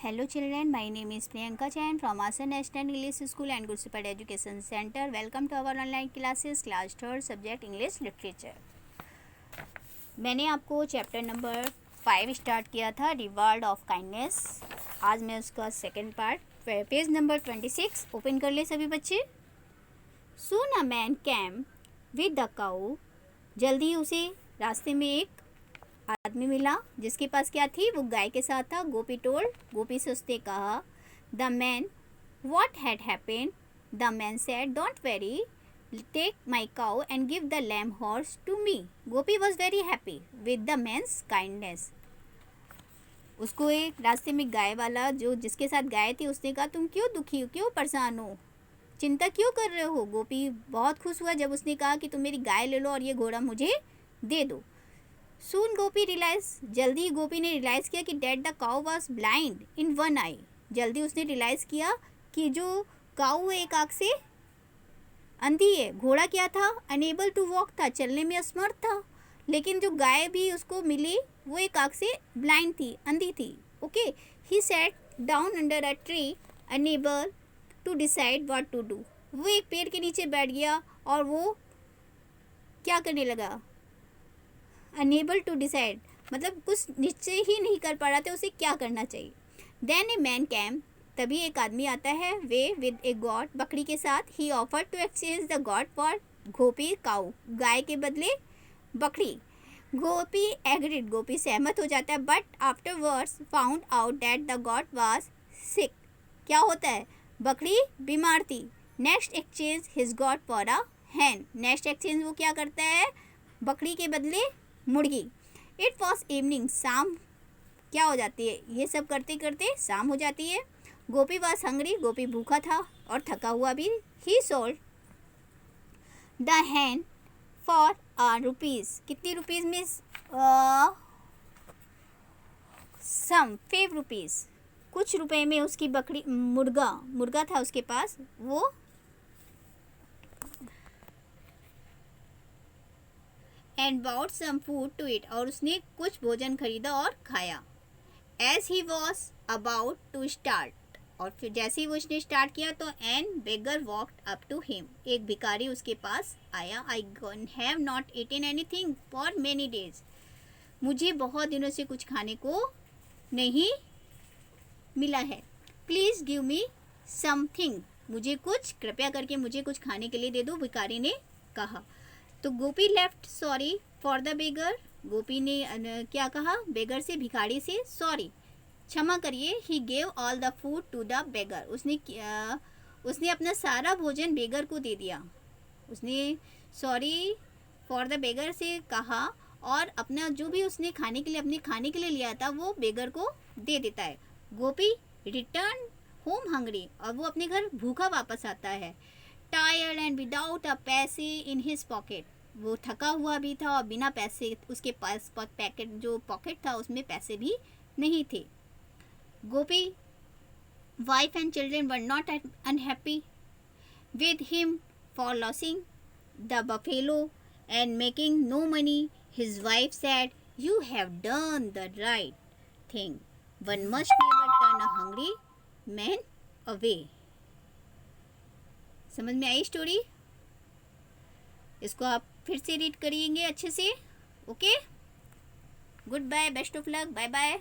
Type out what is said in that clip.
Hello children, my name is Priyanka Jain from Asa National English School and Good Shepherd Education Center. Welcome to our online classes, class 3rd subject English Literature. मैंने आपको chapter number 5 start किया था, reward of kindness. आज मैं उसका second part, page number 26 open कर ले सभी बच्चे. Soon a man came with the cow. जल्दी उसे रास्ते में एक आदमी मिला जिसके पास क्या थी, वो गाय के साथ था. गोपी टोल्ड, गोपी से उसने कहा, the man what had happened. The man said, don't worry, take my cow and give the lame horse to me. Gopi was very happy with the man's kindness. उसको एक रास्ते में गाय वाला जो जिसके साथ गाय थी उसने कहा, तुम क्यों दुखी हो, क्यों परेशान हो, चिंता क्यों कर रहे हो. गोपी बहुत खुश हुआ जब उसने कहा कि तुम मेरी गाय ले लो और ये घोड़ा मुझे दे दो. Soon गोपी रियलाइज, जल्दी ही गोपी ने रियलाइज़ किया कि that the cow was blind in one eye. जल्दी उसने रियलाइज़ किया कि जो काऊ एक आँख से अंधी है. घोड़ा क्या था, अनेबल टू वॉक था, चलने में असमर्थ था. लेकिन जो गाय भी उसको मिली वो एक आँख से ब्लाइंड थी, अंधी थी. Okay, he sat down under a tree unable to decide what to do. वो एक पेड़ के नीचे बैठ गया और वो क्या करने लगा, अनेबल टू डिसाइड, मतलब कुछ निश्चय ही नहीं कर पा रहा था उसे क्या करना चाहिए. देन ए मैन कैम, तभी एक आदमी आता है, वे विद ए गॉड, बकरी के साथ. He offer to exchange the goat for Gopi cow, गाय के बदले बकरी. गोपी एग्रीड, गोपी सहमत हो जाता है. But afterwards found out that the goat was sick. क्या होता है, बकरी बीमार थी. Next exchange his goat for a hen, next exchange वो क्या करता है, बकरी के बदले मुर्गी. इट वॉज इवनिंग, शाम क्या हो जाती है, ये सब करते करते शाम हो जाती है. गोपी वॉज हंग्री, गोपी भूखा था और थका हुआ भी. ही sold the Hahn for rupees, कितनी रुपीज़ में, सम 5 रुपीज़, कुछ रुपए में उसकी बकरी, मुर्गा था उसके पास, वो and bought some food to eat, और उसने कुछ भोजन खरीदा और खाया. As he was about to start, और फिर जैसे ही वो उसने स्टार्ट किया तो an beggar walked up to him, एक भिखारी उसके पास आया. I have not eaten anything for many days, मुझे बहुत दिनों से कुछ खाने को नहीं मिला है. प्लीज़ गिव मी समथिंग, मुझे कुछ, कृपया करके मुझे कुछ खाने के लिए दे दो, भिखारी ने कहा. तो Gopi left sorry for the beggar, Gopi ने क्या कहा, बेगर से, भिखारी से, सॉरी क्षमा करिए. He gave all the food to the beggar, उसने अपना सारा भोजन बेगर को दे दिया. उसने सॉरी फॉर द बेगर से कहा और अपना जो भी उसने खाने के लिए, अपने खाने के लिए लिया था वो बेगर को दे देता है. गोपी रिटर्न होम हंग्री, और वो अपने घर भूखा वापस आता है. टायर्ड एंड विदाउट अ पैसे इन हिज पॉकेट, वो थका हुआ भी था और बिना पैसे, उसके पास पैकेट जो पॉकेट था उसमें पैसे भी नहीं थे. Gopi wife and children were not unhappy with him for losing the buffalo and making no money. His wife said, you have done the right thing, one must never turn a hungry man away. समझ में आई story? इसको आप फिर से read करिएंगे अच्छे से. Okay, goodbye, best of luck, bye bye.